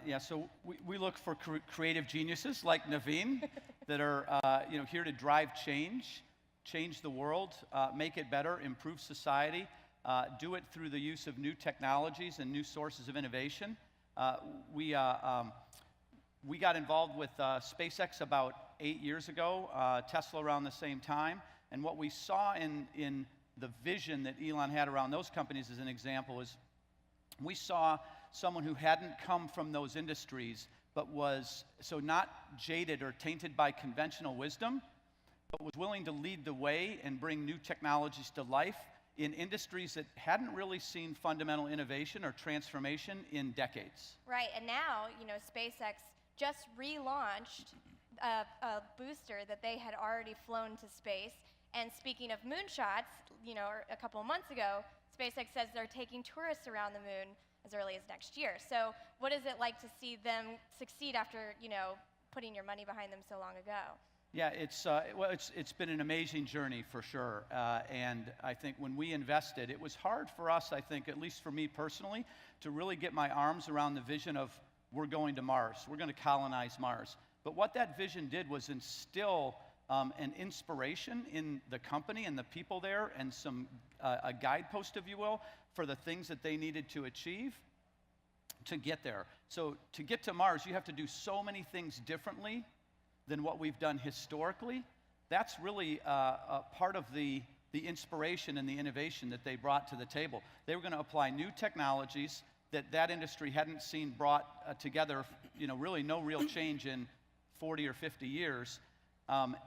Yeah, so we look for creative geniuses like Naveen that are here to drive change the world, make it better, improve society, do it through the use of new technologies and new sources of innovation. We got involved with SpaceX about 8 years ago, Tesla around the same time, and what we saw in the vision that Elon had around those companies as an example is we saw someone who hadn't come from those industries, but was so not jaded or tainted by conventional wisdom, but was willing to lead the way and bring new technologies to life in industries that hadn't really seen fundamental innovation or transformation in decades. Right, and now, SpaceX just relaunched a booster that they had already flown to space. And speaking of moonshots, a couple of months ago, SpaceX says they're taking tourists around the moon as early as next year. So what is it like to see them succeed after, putting your money behind them so long ago? Yeah, it's been an amazing journey for sure. And I think when we invested, it was hard for us, I think, at least for me personally, to really get my arms around the vision of we're going to Mars, we're going to colonize Mars. But what that vision did was instill an inspiration in the company and the people there, and a guidepost, if you will, for the things that they needed to achieve to get there. So to get to Mars, you have to do so many things differently than what we've done historically. That's really a part of the inspiration and the innovation that they brought to the table. They were going to apply new technologies that industry hadn't seen brought together, really no real change in 40 or 50 years,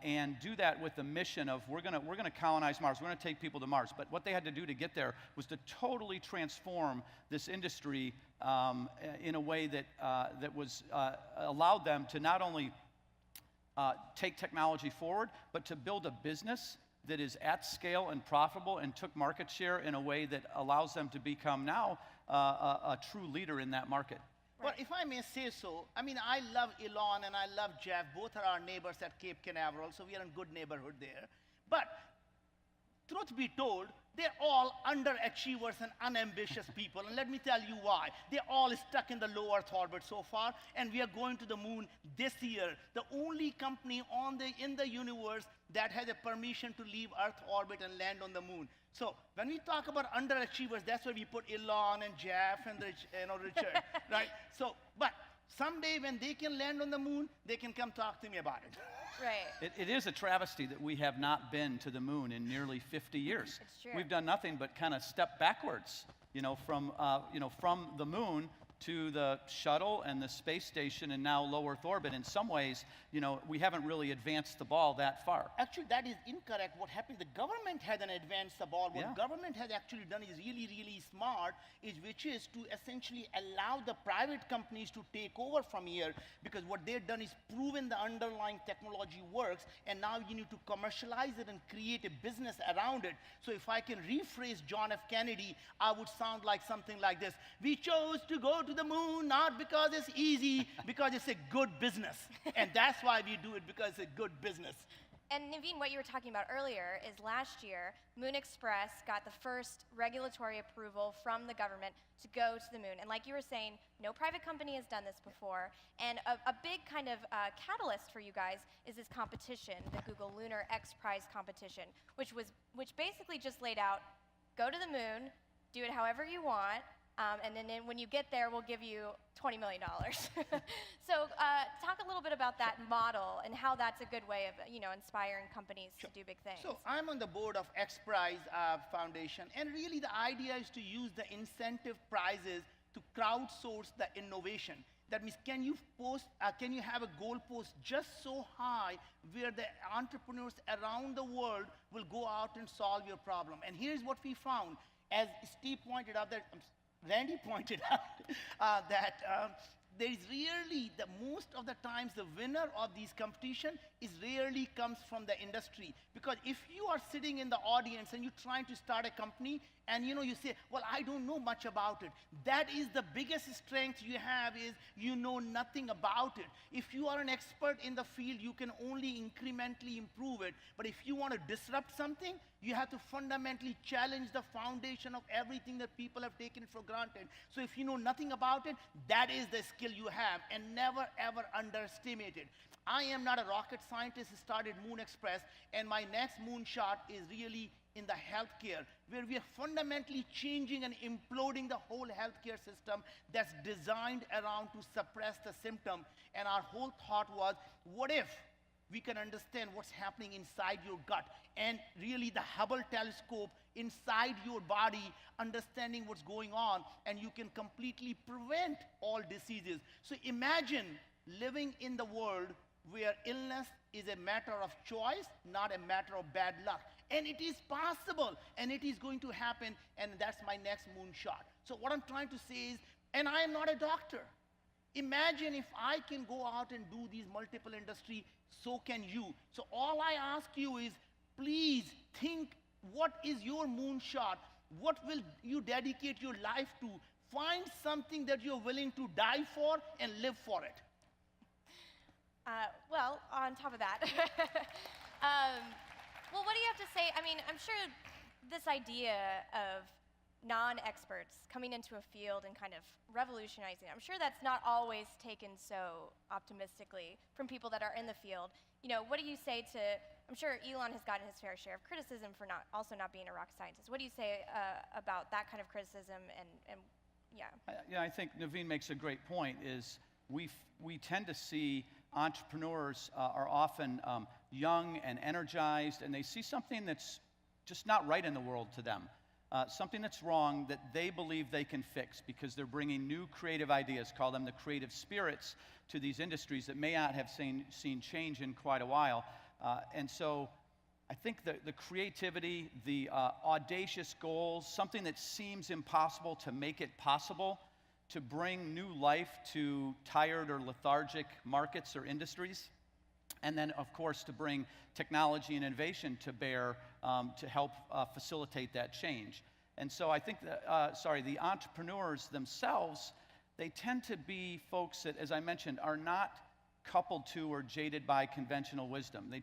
and do that with the mission of we're gonna colonize Mars, we're gonna take people to Mars. But what they had to do to get there was to totally transform this industry in a way that allowed them to not only take technology forward, but to build a business that is at scale and profitable and took market share in a way that allows them to become now a true leader in that market. Well, if I may say so, I love Elon and I love Jeff. Both are our neighbors at Cape Canaveral, so we are in good neighborhood there. But truth be told, they're all underachievers and unambitious people, and let me tell you why. They're all stuck in the low Earth orbit so far, and we are going to the moon this year. The only company in the universe that has a permission to leave Earth orbit and land on the moon. So when we talk about underachievers, that's where we put Elon and Jeff and Richard, right? So, but someday when they can land on the moon, they can come talk to me about it. Right. It is a travesty that we have not been to the moon in nearly 50 years. It's true. We've done nothing but kind of step backwards, from the moon to the shuttle and the space station and now low Earth orbit. In some ways, we haven't really advanced the ball that far. Actually, that is incorrect. What happened, the government hasn't advanced the ball. What government has actually done is really, really smart, which is to essentially allow the private companies to take over from here, because what they've done is proven the underlying technology works, and now you need to commercialize it and create a business around it. So if I can rephrase John F. Kennedy, I would sound like something like this. We chose to go to the moon not because it's easy, because it's a good business. And that's why we do it, because it's a good business. And Naveen, what you were talking about earlier is last year, Moon Express got the first regulatory approval from the government to go to the moon. And like you were saying, no private company has done this before. And a big kind of catalyst for you guys is this competition, the Google Lunar X Prize competition, which basically just laid out, go to the moon, do it however you want, and then when you get there, we'll give you $20 million. So talk a little bit about that model and how that's a good way of inspiring companies to do big things. So I'm on the board of X Prize Foundation, and really the idea is to use the incentive prizes to crowdsource the innovation. That means, can you have a goal post just so high where the entrepreneurs around the world will go out and solve your problem? And here's what we found, as Steve pointed out, Randy pointed out that there is rarely, most of the times, the winner of these competition rarely comes from the industry. Because if you are sitting in the audience and you're trying to start a company, and you say, well, I don't know much about it. That is the biggest strength you have, is you know nothing about it. If you are an expert in the field, you can only incrementally improve it. But if you want to disrupt something, you have to fundamentally challenge the foundation of everything that people have taken for granted. So if you know nothing about it, that is the skill skill you have, and never ever underestimate it. I am not a rocket scientist who started Moon Express, and my next moonshot is really in the healthcare, where we are fundamentally changing and imploding the whole healthcare system that's designed around to suppress the symptom. And our whole thought was, what if we can understand what's happening inside your gut, and really the Hubble telescope inside your body, understanding what's going on, and you can completely prevent all diseases. So imagine living in the world where illness is a matter of choice, not a matter of bad luck. And it is possible, and it is going to happen, and that's my next moonshot. So what I'm trying to say is, and I am not a doctor. Imagine if I can go out and do these multiple industries, so can you. So all I ask you is, please think, what is your moonshot? What will you dedicate your life to? Find something that you're willing to die for and live for it. Well, on top of that, well, what do you have to say? I mean, I'm sure this idea of non-experts coming into a field and kind of revolutionizing, I'm sure that's not always taken so optimistically from people that are in the field. You know, what do you say to, I'm sure Elon has gotten his fair share of criticism for also not being a rocket scientist. What do you say about that kind of criticism and yeah? Yeah, I think Naveen makes a great point, is we tend to see entrepreneurs are often young and energized, and they see something that's just not right in the world to them. Something that's wrong that they believe they can fix because they're bringing new creative ideas, call them the creative spirits, to these industries that may not have seen change in quite a while. And so I think the creativity, the audacious goals, something that seems impossible to make it possible, to bring new life to tired or lethargic markets or industries, and then, of course, to bring technology and innovation to bear to help facilitate that change. And so I think the entrepreneurs themselves, they tend to be folks that, as I mentioned, are not coupled to or jaded by conventional wisdom.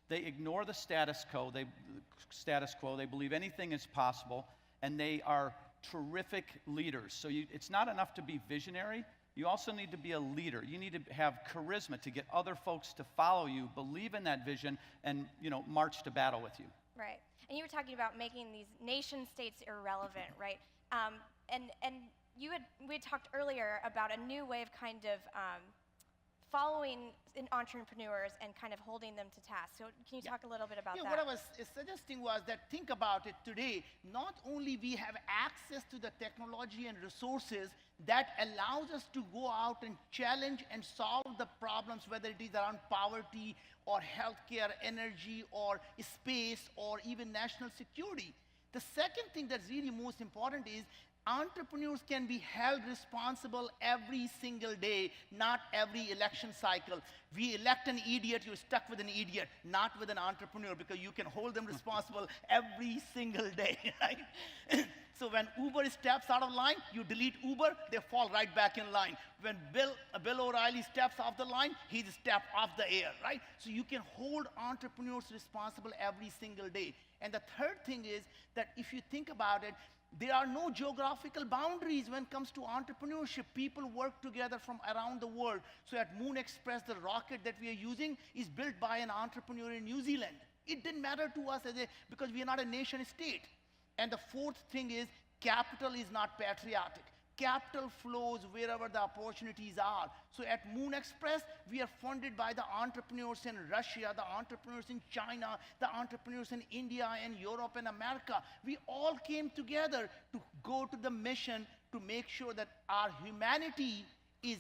They ignore the status quo. They believe anything is possible, and they are terrific leaders. So it's not enough to be visionary. You also need to be a leader. You need to have charisma to get other folks to follow you, believe in that vision, and march to battle with you. Right. And you were talking about making these nation states irrelevant, right? And we had talked earlier about a new way of kind of following entrepreneurs and kind of holding them to task. So can you talk a little bit about that? What I was suggesting was that, think about it today, not only we have access to the technology and resources that allows us to go out and challenge and solve the problems, whether it is around poverty or healthcare, energy, or space, or even national security. The second thing that's really most important is entrepreneurs can be held responsible every single day, not every election cycle. We elect an idiot, you're stuck with an idiot, not with an entrepreneur, because you can hold them responsible every single day, right? So when Uber steps out of line, you delete Uber, they fall right back in line. When Bill O'Reilly steps off the line, he's a step off the air, right? So you can hold entrepreneurs responsible every single day. And the third thing is that if you think about it, there are no geographical boundaries when it comes to entrepreneurship. People work together from around the world. So at Moon Express, the rocket that we are using is built by an entrepreneur in New Zealand. It didn't matter to us because we are not a nation state. And the fourth thing is, capital is not patriotic. Capital flows wherever the opportunities are. So at Moon Express, we are funded by the entrepreneurs in Russia, the entrepreneurs in China, the entrepreneurs in India and Europe and America. We all came together to go to the mission to make sure that our humanity is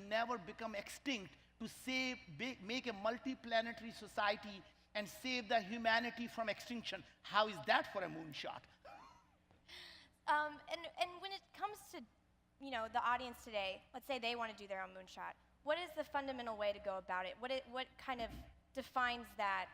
never become extinct, to make a multi-planetary society and save the humanity from extinction. How is that for a moonshot? And when it comes to, the audience today, let's say they want to do their own moonshot. What is the fundamental way to go about it? What kind of defines that?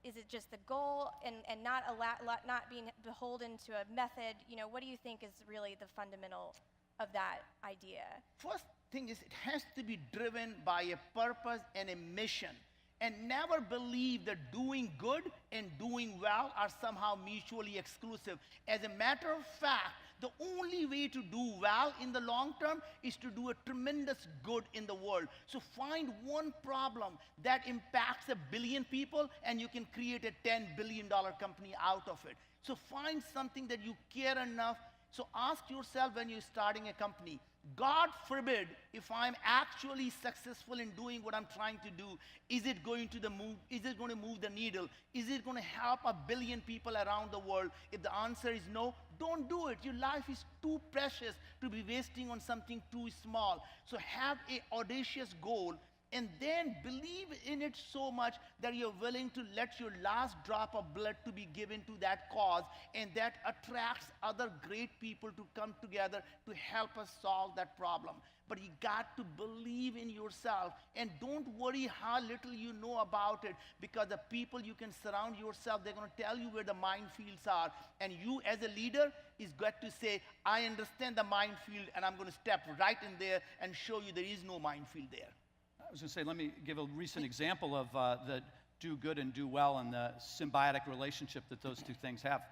Is it just the goal and not being beholden to a method? What do you think is really the fundamental of that idea? First thing is, it has to be driven by a purpose and a mission. And never believe that doing good and doing well are somehow mutually exclusive. As a matter of fact, The only way to do well in the long term is to do a tremendous good in the world. So find one problem that impacts 1 billion people, and you can create a $10 billion company out of it. So find something that you care enough. So ask yourself when you're starting a company, God forbid, if I'm actually successful in doing what I'm trying to do, is it going to move the needle? Is it going to help 1 billion people around the world? If the answer is no, don't do it. Your life is too precious to be wasting on something too small. So have an audacious goal, and then believe in it so much that you're willing to let your last drop of blood to be given to that cause, and that attracts other great people to come together to help us solve that problem. But you got to believe in yourself, and don't worry how little you know about it, because the people you can surround yourself, they're going to tell you where the minefields are, and you as a leader is got to say, I understand the minefield, and I'm going to step right in there and show you there is no minefield there. I was going to say, let me give a recent example of the do good and do well and the symbiotic relationship that those two things have.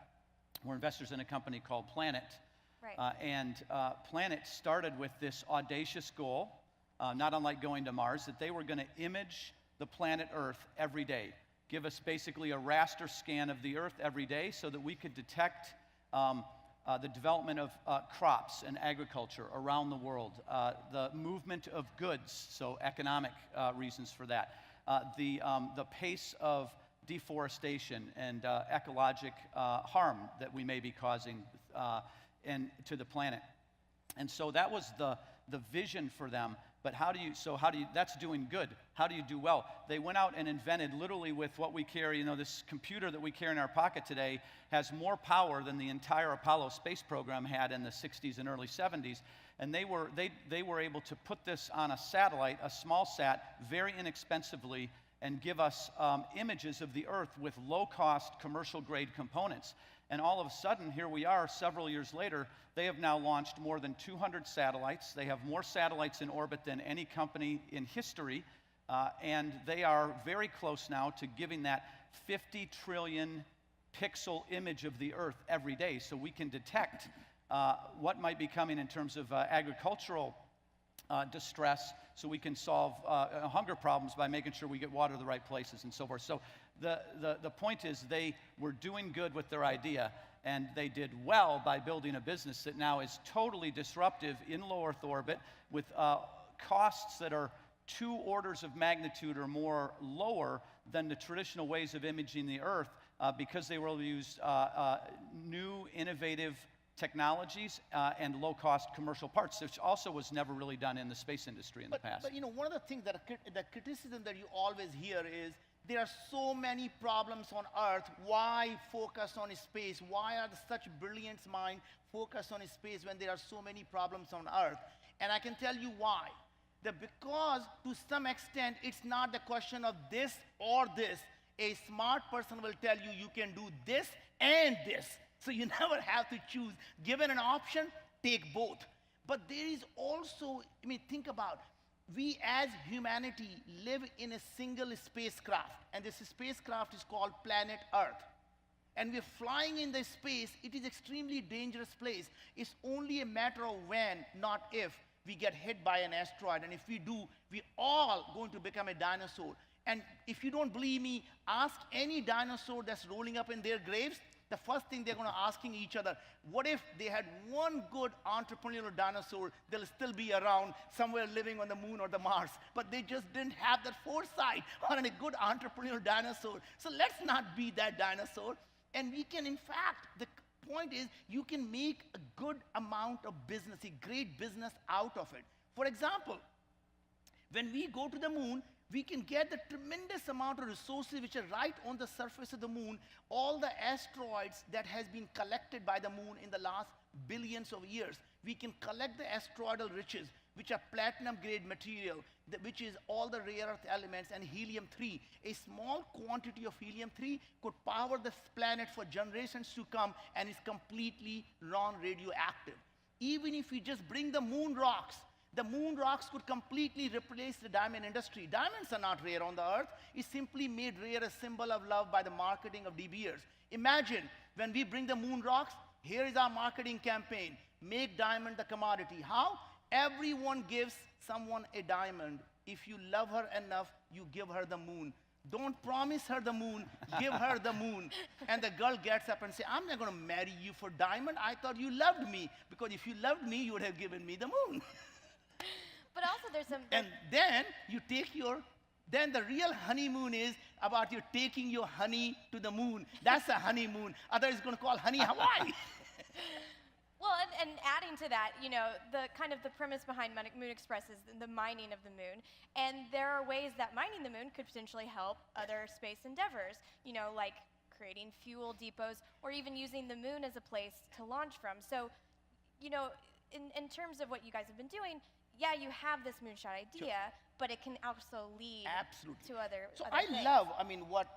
We're investors in a company called Planet. Right. Planet started with this audacious goal, not unlike going to Mars, that they were going to image the planet Earth every day, give us basically a raster scan of the Earth every day so that we could detect the development of crops and agriculture around the world, the movement of goods, so economic reasons for that, the pace of deforestation and ecologic harm that we may be causing to the planet. And so that was the vision for them. But that's doing good. How do you do well? They went out and invented, literally with what we carry, this computer that we carry in our pocket today has more power than the entire Apollo space program had in the 60s and early 70s. And they were able to put this on a satellite, a small sat, very inexpensively, and give us images of the Earth with low-cost, commercial-grade components. And all of a sudden, here we are several years later, they have now launched more than 200 satellites. They have more satellites in orbit than any company in history. And they are very close now to giving that 50 trillion pixel image of the Earth every day, so we can detect what might be coming in terms of agricultural distress, so we can solve hunger problems by making sure we get water to the right places and so forth. So the point is, they were doing good with their idea, and they did well by building a business that now is totally disruptive in low Earth orbit with costs that are 2 orders of magnitude or more lower than the traditional ways of imaging the Earth, because they will use new, innovative technologies and low-cost commercial parts, which also was never really done in the space industry in the past. But one of the things the criticism that you always hear is, there are so many problems on Earth. Why focus on space? Why are such brilliant minds focused on space when there are so many problems on Earth? And I can tell you why. Because to some extent, it's not the question of this or this. A smart person will tell you, you can do this and this. So you never have to choose. Given an option, take both. But there is also, think about, we as humanity live in a single spacecraft, and this spacecraft is called planet Earth. And we're flying in the space. It is extremely dangerous place. It's only a matter of when, not if, we get hit by an asteroid. And if we do, we're all going to become a dinosaur. And if you don't believe me, ask any dinosaur that's rolling up in their graves. The first thing they're going to asking each other, what if they had one good entrepreneurial dinosaur? They'll still be around somewhere living on the moon or the Mars, but they just didn't have that foresight on a good entrepreneurial dinosaur. So let's not be that dinosaur. And we can, in fact, the point is, you can make a good amount of business, a great business out of it. For example, when we go to the moon, we can get the tremendous amount of resources which are right on the surface of the moon, all the asteroids that has been collected by the moon in the last billions of years. We can collect the asteroidal riches, which are platinum-grade material, which is all the rare earth elements, and helium-3. A small quantity of helium-3 could power this planet for generations to come, and is completely non-radioactive. Even if we just bring the moon rocks could completely replace the diamond industry. Diamonds are not rare on the Earth. It's simply made rare a symbol of love by the marketing of De Beers. Imagine when we bring the moon rocks, Here is our marketing campaign. Make diamond the commodity. How? Everyone gives someone a diamond. If you love her enough, you give her the moon. Don't promise her the moon, give her the moon. And the girl gets up and says, I'm not going to marry you for diamond. I thought you loved me. Because if you loved me, you would have given me the moon. But also there's some... And then you take your... Then the real honeymoon is about you taking your honey to the moon. That's a honeymoon. Others going to call honey Hawaii. Well, and adding to that, you know, the kind of the premise behind Moon Express is the mining of the moon. And there are ways that mining the moon could potentially help other space endeavors, you know, like creating fuel depots or even using the moon as a place to launch from. So, you know, in terms of what you guys have been doing, yeah, you have this moonshot idea, but it can also lead to other So other I things. love, I mean, what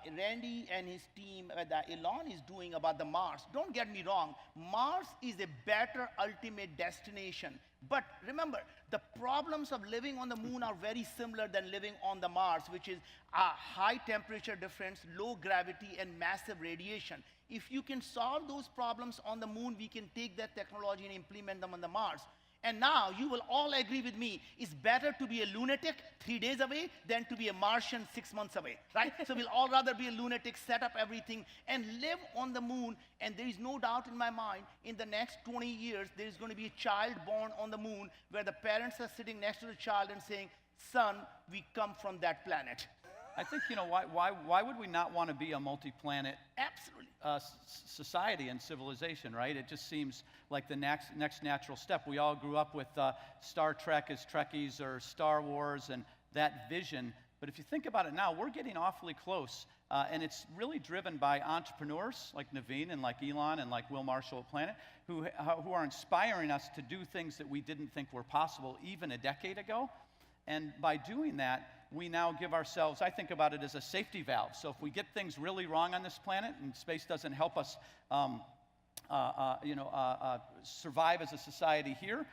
Randy and his team, Elon is doing about the Mars. Don't get me wrong, Mars is a better ultimate destination. But remember, the problems of living on the moon are very similar than living on the Mars, which is a high temperature difference, low gravity, and massive radiation. If you can solve those problems on the moon, we can take that technology and implement them on the Mars. And now you will all agree with me, it's better to be a lunatic 3 days away than to be a Martian 6 months away, right? So we'll all rather be a lunatic, set up everything, and live on the moon. And there is no doubt in my mind, in the next 20 years, there is going to be a child born on the moon where the parents are sitting next to the child and saying, son, we come from that planet. I think, you know, why would we not want to be a multi-planet Absolutely. Society and civilization, right? It just seems like the next natural step. We all grew up with Star Trek as Trekkies or Star Wars and that vision. But if you think about it now, we're getting awfully close. And it's really driven by entrepreneurs like Naveen and like Elon and like Will Marshall at Planet, who are inspiring us to do things that we didn't think were possible even a decade ago. And by doing that, we now give ourselves, I think about it as a safety valve. So if we get things really wrong on this planet and space doesn't help us survive as a society here,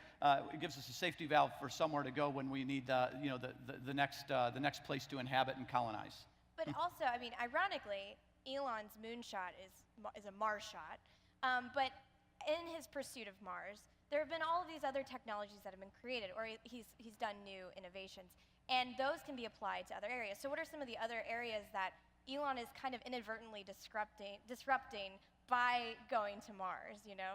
it gives us a safety valve for somewhere to go when we need the next place to inhabit and colonize. But also, I mean, ironically, Elon's moonshot is a Mars shot. But in his pursuit of Mars, there have been all of these other technologies that have been created, or he's done new innovations. And those can be applied to other areas. So what are some of the other areas that Elon is kind of inadvertently disrupting by going to Mars, you know?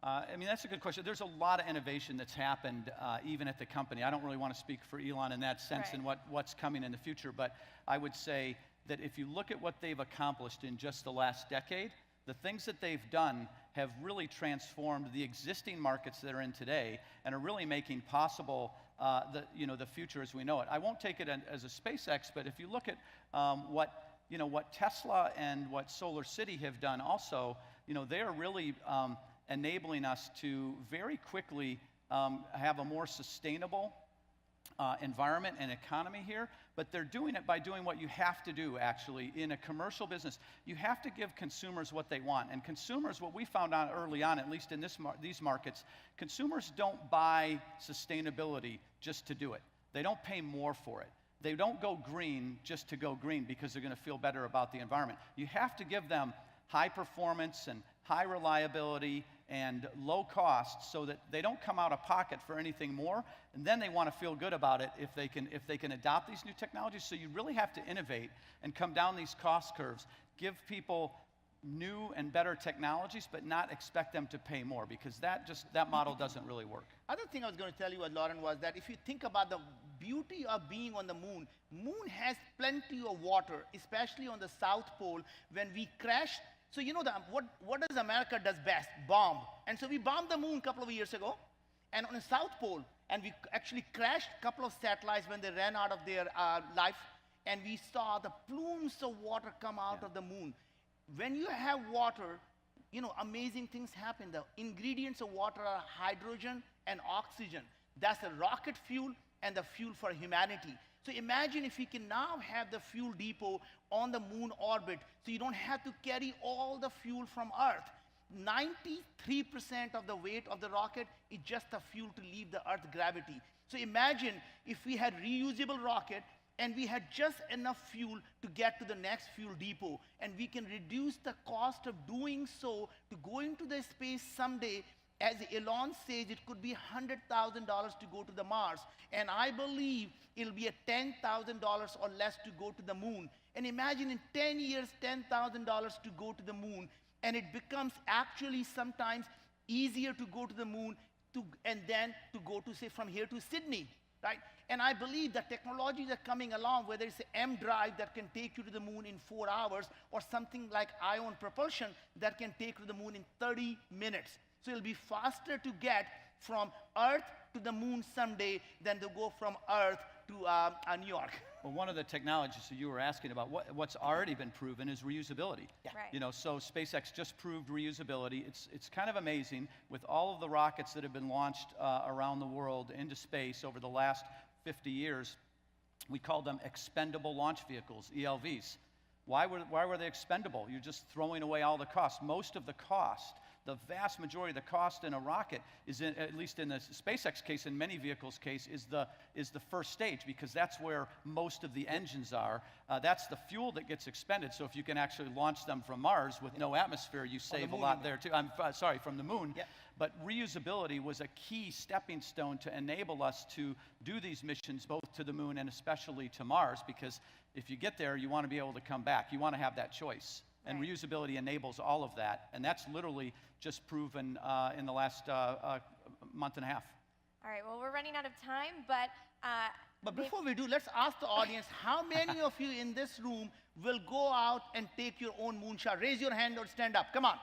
I mean, that's a good question. There's a lot of innovation that's happened even at the company. I don't really want to speak for Elon in that sense and what's coming in the future, but I would say that if you look at what they've accomplished in just the last decade, the things that they've done have really transformed the existing markets that are in today and are really making possible the future as we know it. I won't take it as a SpaceX, but if you look at what Tesla and what Solar City have done also, they are really enabling us to very quickly have a more sustainable environment and economy here, but they're doing it by doing what you have to do, actually, in a commercial business. You have to give consumers what they want. And consumers, what we found out early on, at least in these markets, consumers don't buy sustainability just to do it. They don't pay more for it. They don't go green just to go green because they're going to feel better about the environment. You have to give them high performance and high reliability and low cost so that they don't come out of pocket for anything more, and then they want to feel good about it if they can adopt these new technologies. So you really have to innovate and come down these cost curves, give people new and better technologies, but not expect them to pay more, because that model doesn't really work. Other thing I was going to tell you, Loren, was that if you think about the beauty of being on the moon has plenty of water, especially on the South Pole. When we crashed, so you know what does America does best? Bomb. And so we bombed the moon a couple of years ago, and on the South Pole, and we actually crashed a couple of satellites when they ran out of their life, and we saw the plumes of water come out of the moon. When you have water, amazing things happen. The ingredients of water are hydrogen and oxygen. That's the rocket fuel and the fuel for humanity. So imagine if we can now have the fuel depot on the moon orbit, so you don't have to carry all the fuel from Earth. 93% of the weight of the rocket is just the fuel to leave the Earth gravity. So imagine if we had reusable rocket, and we had just enough fuel to get to the next fuel depot, and we can reduce the cost of doing so to go into the space someday. As Elon says, it could be $100,000 to go to the Mars, and I believe it'll be a $10,000 or less to go to the moon. And imagine in 10 years, $10,000 to go to the moon, and it becomes actually sometimes easier to go to the moon and then to go to, say, from here to Sydney, right? And I believe that technologies are coming along, whether it's an M drive that can take you to the moon in 4 hours, or something like ion propulsion that can take you to the moon in 30 minutes. So it'll be faster to get from Earth to the moon someday than to go from Earth to New York. Well, one of the technologies that you were asking about, what's already been proven is reusability. Yeah. Right. You know, so SpaceX just proved reusability. It's kind of amazing with all of the rockets that have been launched around the world into space over the last 50 years. We call them expendable launch vehicles, ELVs. Why were they expendable? You're just throwing away all the cost. Most of the cost, the vast majority of the cost in a rocket is, at least in the SpaceX case, in many vehicles' case, is the first stage, because that's where most of the engines are. That's the fuel that gets expended. So if you can actually launch them from Mars with no atmosphere, you save a lot there too. I'm sorry, from the moon. Yeah. But reusability was a key stepping stone to enable us to do these missions both to the moon and especially to Mars, because if you get there, you want to be able to come back. You want to have that choice. And Right. reusability enables all of that. And that's literally just proven in the last month and a half. All right, well, we're running out of time, but But before we do, let's ask the audience, how many of you in this room will go out and take your own moonshot? Raise your hand or stand up. Come on.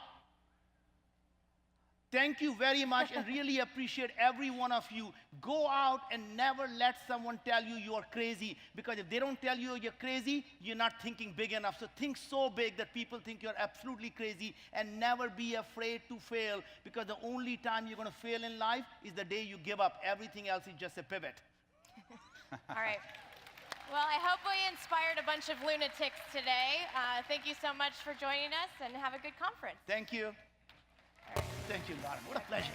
Thank you very much, and really appreciate every one of you. Go out and never let someone tell you you're crazy, because if they don't tell you you're crazy, you're not thinking big enough. So think so big that people think you're absolutely crazy, and never be afraid to fail, because the only time you're going to fail in life is the day you give up. Everything else is just a pivot. all right. Well, I hope we inspired a bunch of lunatics today. Thank you so much for joining us, and have a good conference. Thank you. Thank you, Loren. What a pleasure.